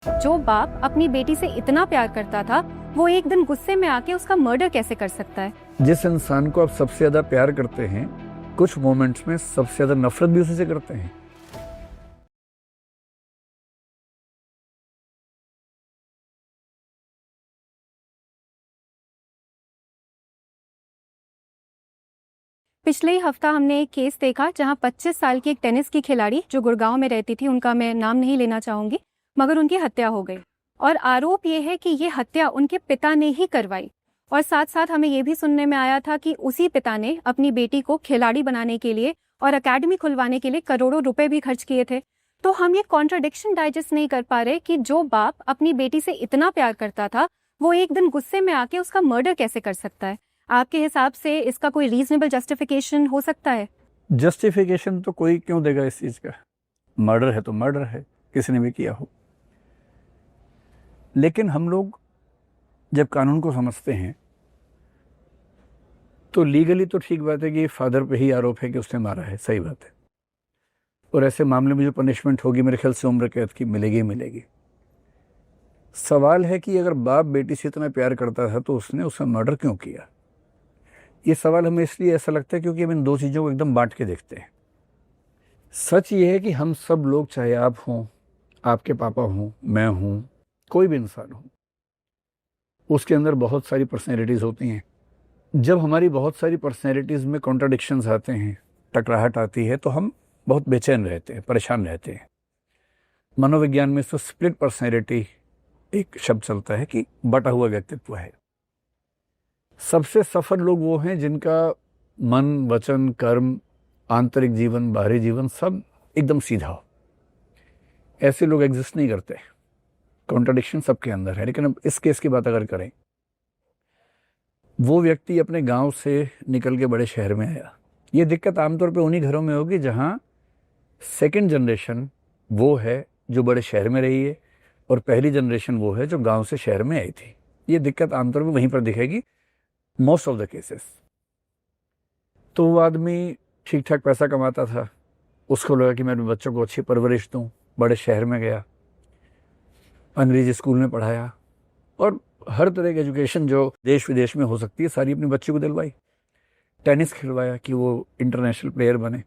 जो बाप अपनी बेटी से इतना प्यार करता था, वो एक दिन गुस्से में आके उसका मर्डर कैसे कर सकता है? जिस इंसान को आप सबसे ज्यादा प्यार करते हैं, कुछ मोमेंट्स में सबसे ज्यादा नफरत भी उसी से करते हैं। पिछले ही हफ्ता हमने एक केस देखा जहां 25 साल की एक टेनिस की खिलाड़ी जो गुड़गांव में रहती थी, उनका मैं नाम नहीं लेना चाहूंगी, मगर उनकी हत्या हो गई। और आरोप ये है कि ये हत्या उनके पिता ने ही करवाई। और साथ साथ हमें ये भी सुनने में आया था कि उसी पिता ने अपनी बेटी को खिलाड़ी बनाने के लिए और एकेडमी खुलवाने के लिए करोड़ों रुपए भी खर्च किए थे। तो हम ये कॉन्ट्रडिक्शन डाइजेस्ट नहीं कर पा रहे कि जो बाप अपनी बेटी से इतना प्यार करता था, वो एक दिन गुस्से में आके उसका मर्डर कैसे कर सकता है? आपके हिसाब से इसका कोई रीजनेबल जस्टिफिकेशन हो सकता है? जस्टिफिकेशन तो कोई क्यों देगा इस चीज का? मर्डर है तो मर्डर है, किसी ने भी किया हो। लेकिन हम लोग जब कानून को समझते हैं तो लीगली तो ठीक बात है कि फादर पे ही आरोप है कि उसने मारा है, सही बात है। और ऐसे मामले में जो पनिशमेंट होगी मेरे ख्याल से उम्र कैद की मिलेगी ही मिलेगी। सवाल है कि अगर बाप बेटी से इतना प्यार करता था तो उसने उसका मर्डर क्यों किया? ये सवाल हमें इसलिए ऐसा लगता है क्योंकि हम इन दो चीज़ों को एकदम बांट के देखते हैं। सच ये है कि हम सब लोग, चाहे आप हों, आपके पापा हों, मैं हूं, कोई भी इंसान हो, उसके अंदर बहुत सारी पर्सनैलिटीज़ होती हैं। जब हमारी बहुत सारी पर्सनैलिटीज़ में कॉन्ट्राडिक्शंस आते हैं, टकराहट आती है, तो हम बहुत बेचैन रहते हैं, परेशान रहते हैं। मनोविज्ञान में इसको स्प्लिट पर्सनैलिटी एक शब्द चलता है कि बटा हुआ व्यक्तित्व है। सबसे सफल लोग वो हैं जिनका मन, वचन, कर्म, आंतरिक जीवन, बाहरी जीवन सब एकदम सीधा हो। ऐसे लोग एग्जिस्ट नहीं करते। कॉन्ट्रडिक्शन सबके अंदर है। लेकिन अब इस केस की बात अगर करें, वो व्यक्ति अपने गांव से निकल के बड़े शहर में आया। ये दिक्कत आमतौर पे उन्हीं घरों में होगी जहां सेकंड जनरेशन वो है जो बड़े शहर में रही है और पहली जनरेशन वो है जो गांव से शहर में आई थी। ये दिक्कत आमतौर पे वहीं पर दिखेगी, मोस्ट ऑफ द केसेस। तो वो आदमी ठीक ठाक पैसा कमाता था, उसको लगा कि मैं अपने बच्चों को अच्छी परवरिश दूं। बड़े शहर में गया, अंग्रेजी स्कूल में पढ़ाया और हर तरह की एजुकेशन जो देश विदेश में हो सकती है सारी अपने बच्चे को दिलवाई। टेनिस खिलवाया कि वो इंटरनेशनल प्लेयर बने।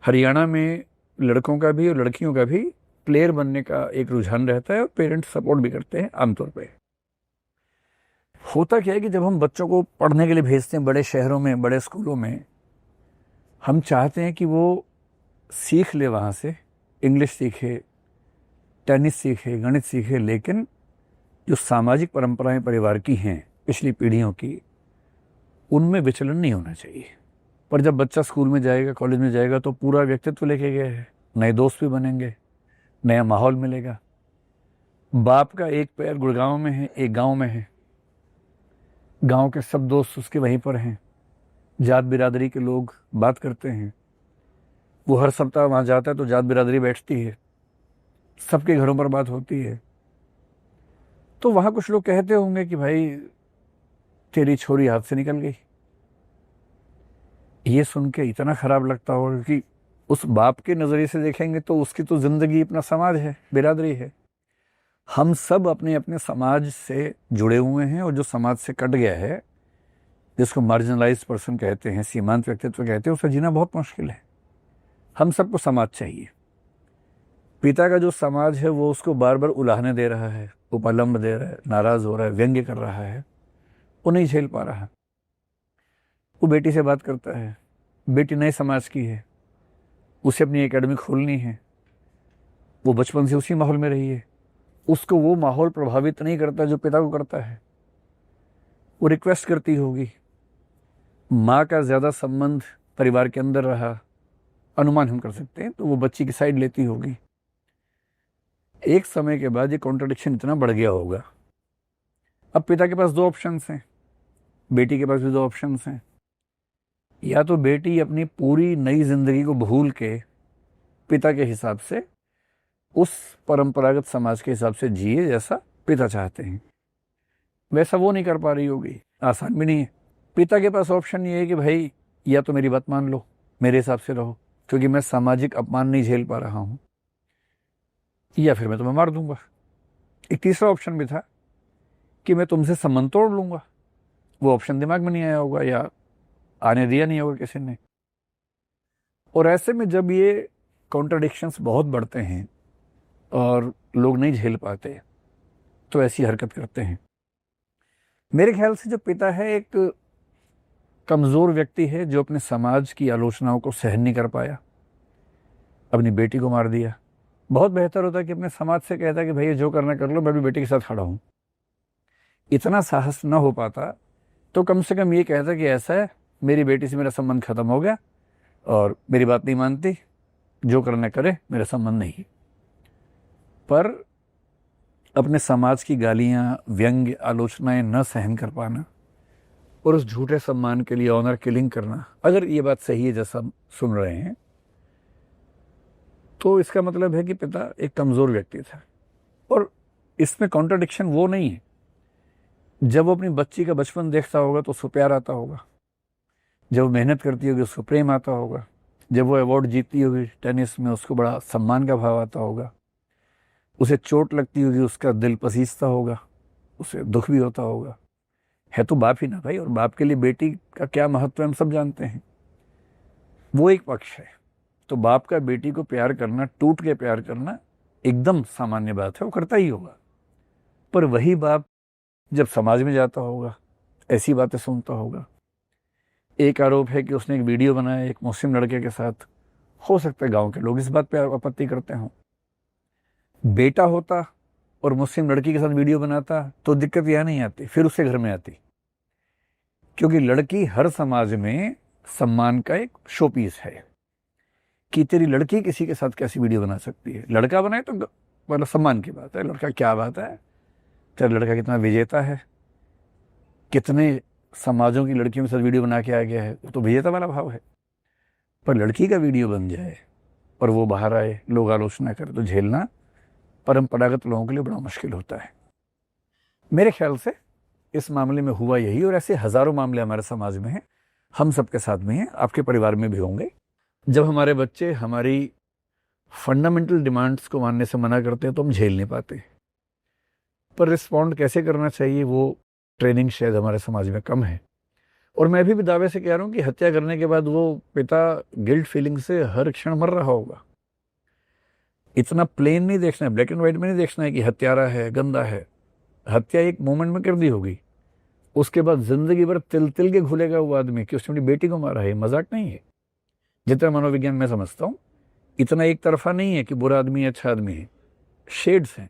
हरियाणा में लड़कों का भी और लड़कियों का भी प्लेयर बनने का एक रुझान रहता है और पेरेंट्स सपोर्ट भी करते हैं आमतौर पे। होता क्या है कि जब हम बच्चों को पढ़ने के लिए भेजते हैं बड़े शहरों में, बड़े स्कूलों में, हम चाहते हैं कि वो सीख ले, वहाँ से इंग्लिश सीखे, टेनिस सीखे, गणित सीखे, लेकिन जो सामाजिक परंपराएं परिवार की हैं पिछली पीढ़ियों की, उनमें विचलन नहीं होना चाहिए। पर जब बच्चा स्कूल में जाएगा, कॉलेज में जाएगा, तो पूरा व्यक्तित्व लेके गया है, नए दोस्त भी बनेंगे, नया माहौल मिलेगा। बाप का एक पैर गुड़गांव में है, एक गांव में है, गांव के सब दोस्त उसके वहीं पर हैं, जात बिरादरी के लोग बात करते हैं। वो हर सप्ताह वहाँ जाता है तो जात बिरादरी बैठती है, सबके घरों पर बात होती है। तो वहाँ कुछ लोग कहते होंगे कि भाई तेरी छोरी हाथ से निकल गई। ये सुन के इतना खराब लगता होगा कि उस बाप के नज़रिए से देखेंगे तो उसकी तो ज़िंदगी अपना समाज है, बिरादरी है। हम सब अपने अपने समाज से जुड़े हुए हैं और जो समाज से कट गया है, जिसको मार्जिनलाइज्ड पर्सन कहते हैं, सीमांत व्यक्तित्व कहते हैं, उसे जीना बहुत मुश्किल है। हम सबको समाज चाहिए। पिता का जो समाज है वो उसको बार बार उलाहने दे रहा है, उपलम्ब दे रहा है, नाराज हो रहा है, व्यंग्य कर रहा है, वो नहीं झेल पा रहा। वो बेटी से बात करता है, बेटी नए समाज की है, उसे अपनी एकेडमी खोलनी है, वो बचपन से उसी माहौल में रही है, उसको वो माहौल प्रभावित नहीं करता जो पिता को करता है। वो रिक्वेस्ट करती होगी, माँ का ज़्यादा संबंध परिवार के अंदर रहा, अनुमान हम कर सकते हैं, तो वो बच्ची की साइड लेती होगी। एक समय के बाद ये कॉन्ट्रडिक्शन इतना बढ़ गया होगा। अब पिता के पास दो ऑप्शंस हैं, बेटी के पास भी दो ऑप्शंस हैं। या तो बेटी अपनी पूरी नई जिंदगी को भूल के पिता के हिसाब से, उस परंपरागत समाज के हिसाब से जिए जैसा पिता चाहते हैं, वैसा वो नहीं कर पा रही होगी। आसान भी नहीं है। पिता के पास ऑप्शन ये है कि भाई या तो मेरी बात मान लो, मेरे हिसाब से रहो, क्योंकि मैं सामाजिक अपमान नहीं झेल पा रहा हूं, या फिर मैं तुम्हें मार दूंगा। एक तीसरा ऑप्शन भी था कि मैं तुमसे संबंध तोड़ लूँगा। वो ऑप्शन दिमाग में नहीं आया होगा या आने दिया नहीं होगा किसी ने। और ऐसे में जब ये कॉन्ट्राडिक्शंस बहुत बढ़ते हैं और लोग नहीं झेल पाते तो ऐसी हरकत करते हैं। मेरे ख्याल से जो पिता है एक कमज़ोर व्यक्ति है जो अपने समाज की आलोचनाओं को सहन नहीं कर पाया, अपनी बेटी को मार दिया। बहुत बेहतर होता कि अपने समाज से कहता कि भैया जो करना कर लो, मैं भी बेटी के साथ खड़ा हूँ। इतना साहस ना हो पाता तो कम से कम ये कहता कि ऐसा है, मेरी बेटी से मेरा संबंध खत्म हो गया और मेरी बात नहीं मानती, जो करना करे, मेरा संबंध नहीं। पर अपने समाज की गालियाँ, व्यंग्य, आलोचनाएं न सहन कर पाना और उस झूठे सम्मान के लिए ऑनर किलिंग करना, अगर ये बात सही है जैसा हम सुन रहे हैं, तो इसका मतलब है कि पिता एक कमज़ोर व्यक्ति था। और इसमें कॉन्ट्राडिक्शन वो नहीं है, जब वो अपनी बच्ची का बचपन देखता होगा तो उसको प्यार आता होगा, जब वो मेहनत करती होगी उसको प्रेम आता होगा, जब वो अवार्ड जीतती होगी टेनिस में उसको बड़ा सम्मान का भाव आता होगा, उसे चोट लगती होगी उसका दिल पसीजता होगा, उसे दुख भी होता होगा। है तो बाप ही ना भाई, और बाप के लिए बेटी का क्या महत्व है हम सब जानते हैं। वो एक पक्ष है। तो बाप का बेटी को प्यार करना, टूट के प्यार करना एकदम सामान्य बात है, वो करता ही होगा। पर वही बाप जब समाज में जाता होगा, ऐसी बातें सुनता होगा। एक आरोप है कि उसने एक वीडियो बनाया एक मुस्लिम लड़के के साथ। हो सकता है गांव के लोग इस बात पे आपत्ति करते हों। बेटा होता और मुस्लिम लड़की के साथ वीडियो बनाता तो दिक्कत यह नहीं आती, फिर उसके घर में आती। क्योंकि लड़की हर समाज में सम्मान का एक शो पीस है कि तेरी लड़की किसी के साथ कैसी वीडियो बना सकती है। लड़का बनाए तो मतलब सम्मान की बात है, लड़का क्या बात है, तेरा लड़का कितना विजेता है, कितने समाजों की लड़कियों के साथ वीडियो बना के आ गया है, तो विजेता वाला भाव है। पर लड़की का वीडियो बन जाए और वो बाहर आए, लोग आलोचना करें, तो झेलना परंपरागत लोगों के लिए बड़ा मुश्किल होता है। मेरे ख्याल से इस मामले में हुआ यही, और ऐसे हजारों मामले हमारे समाज में हैं, हम सबके साथ में हैं, आपके परिवार में भी होंगे। जब हमारे बच्चे हमारी फंडामेंटल डिमांड्स को मानने से मना करते हैं तो हम झेल नहीं पाते। पर रिस्पॉन्ड कैसे करना चाहिए वो ट्रेनिंग शायद हमारे समाज में कम है। और मैं भी दावे से कह रहा हूँ कि हत्या करने के बाद वो पिता गिल्ट फीलिंग से हर क्षण मर रहा होगा। इतना प्लेन नहीं देखना है, ब्लैक एंड व्हाइट में नहीं देखना है कि हत्यारा है, गंदा है। हत्या एक मोमेंट में कर दी होगी, उसके बाद जिंदगी भर तिल तिल के घुलेगा वो आदमी कि उसने अपनी बेटी को मारा है। मजाक नहीं है। जितना मनोविज्ञान मैं समझता हूँ, इतना एक तरफा नहीं है कि बुरा आदमी है, अच्छा आदमी है। शेड्स हैं,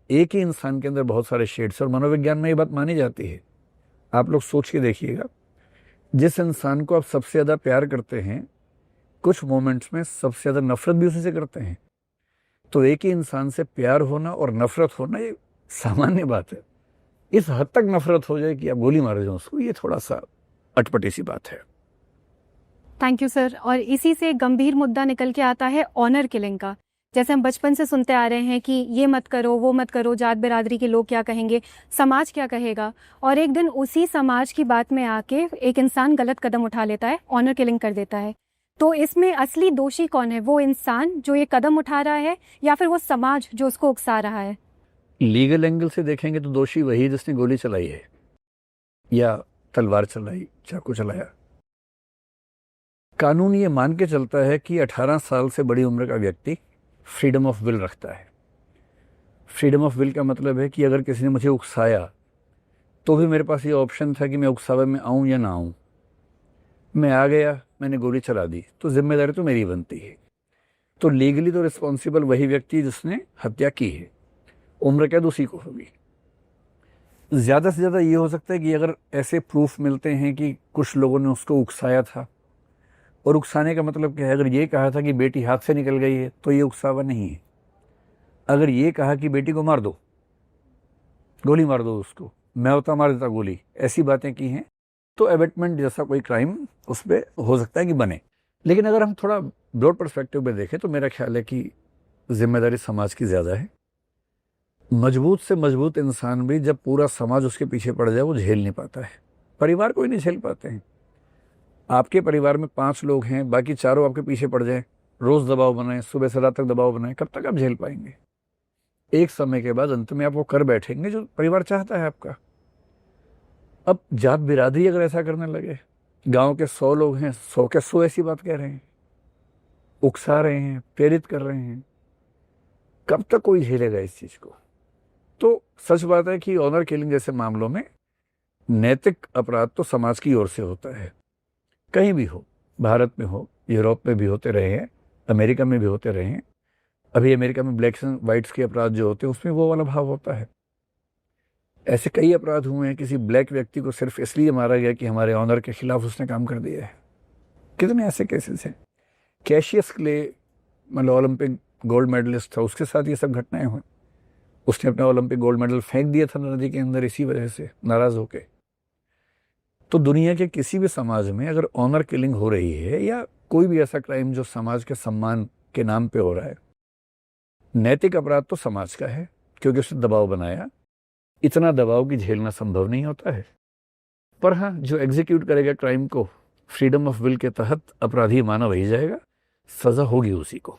एक ही इंसान के अंदर बहुत सारे शेड्स हैं, और मनोविज्ञान में ये बात मानी जाती है। आप लोग सोच के देखिएगा, जिस इंसान को आप सबसे ज़्यादा प्यार करते हैं, कुछ मोमेंट्स में सबसे ज़्यादा नफरत भी उसी से करते हैं। तो एक ही इंसान से प्यार होना और नफरत होना ये सामान्य बात है। इस हद तक नफरत हो जाए कि आप गोली मार जाओ उसको, ये थोड़ा सा अटपटी सी बात है। Thank you sir. और इसी से एक गंभीर मुद्दा निकल के आता है ऑनर किलिंग का। जैसे हम बचपन से सुनते आ रहे हैं कि ये मत करो, वो मत करो, जात बिरादरी के लोग क्या कहेंगे, समाज क्या कहेगा, और एक दिन उसी समाज की बात में आके एक इंसान गलत कदम उठा लेता है, ऑनर किलिंग कर देता है। तो इसमें असली दोषी कौन है? वो इंसान जो ये कदम उठा रहा है या फिर वो समाज जो उसको उकसा रहा है? लीगल एंगल से देखेंगे तो दोषी वही जिसने गोली चलाई है या तलवार चलाई, चाकू चलाया। कानून ये मान के चलता है कि 18 साल से बड़ी उम्र का व्यक्ति फ्रीडम ऑफ विल रखता है। फ्रीडम ऑफ विल का मतलब है कि अगर किसी ने मुझे उकसाया तो भी मेरे पास ये ऑप्शन था कि मैं उकसावे में आऊँ या ना आऊँ। मैं आ गया, मैंने गोली चला दी, तो जिम्मेदारी तो मेरी बनती है। तो लीगली तो रिस्पॉन्सिबल वही व्यक्ति जिसने हत्या की है, उम्र कैद उसी को होगी। ज़्यादा से ज़्यादा ये हो सकता है कि अगर ऐसे प्रूफ मिलते हैं कि कुछ लोगों ने उसको उकसाया था, और उकसाने का मतलब क्या है, अगर ये कहा था कि बेटी हाथ से निकल गई है तो ये उकसावा नहीं है। अगर ये कहा कि बेटी को मार दो, गोली मार दो उसको, मैं होता मार देता गोली, ऐसी बातें की हैं, तो एबेटमेंट जैसा कोई क्राइम उस पर हो सकता है कि बने। लेकिन अगर हम थोड़ा ब्रॉड पर्सपेक्टिव में देखें तो मेरा ख्याल है कि जिम्मेदारी समाज की ज़्यादा है। मजबूत से मजबूत इंसान भी जब पूरा समाज उसके पीछे पड़ जाए वो झेल नहीं पाता है। परिवार कोई नहीं झेल पाते हैं। आपके परिवार में 5 लोग हैं, बाकी चारों आपके पीछे पड़ जाए, रोज़ दबाव बनाए, सुबह से रात तक दबाव बनाए, कब तक आप झेल पाएंगे? एक समय के बाद अंत में आप वो कर बैठेंगे जो परिवार चाहता है आपका। अब जात बिरादरी अगर ऐसा करने लगे, गांव के 100 लोग हैं, 100 के 100 ऐसी बात कह रहे हैं, उकसा रहे हैं, प्रेरित कर रहे हैं, कब तक कोई झेलेगा इस चीज को? तो सच बात है कि ऑनर किलिंग जैसे मामलों में नैतिक अपराध तो समाज की ओर से होता है, कहीं भी हो, भारत में हो, यूरोप में भी होते रहे हैं, अमेरिका में भी होते रहे हैं। अभी अमेरिका में ब्लैक्स एंड वाइट्स के अपराध जो होते हैं उसमें वो वाला भाव होता है। ऐसे कई अपराध हुए हैं, किसी ब्लैक व्यक्ति को सिर्फ इसलिए मारा गया कि हमारे ऑनर के खिलाफ उसने काम कर दिया है। कितने ऐसे केसेस हैं। कैशियस क्ले मतलब ओलंपिक गोल्ड मेडलिस्ट था, उसके साथ ये सब घटनाएं हुई। उसने अपना ओलंपिक गोल्ड मेडल फेंक दिया था नदी के अंदर इसी वजह से, नाराज होके। तो दुनिया के किसी भी समाज में अगर ऑनर किलिंग हो रही है या कोई भी ऐसा क्राइम जो समाज के सम्मान के नाम पे हो रहा है, नैतिक अपराध तो समाज का है, क्योंकि उसने दबाव बनाया। इतना दबाव कि झेलना संभव नहीं होता है। पर हाँ, जो एग्जीक्यूट करेगा क्राइम को फ्रीडम ऑफ विल के तहत अपराधी माना वही जाएगा, सजा होगी उसी को।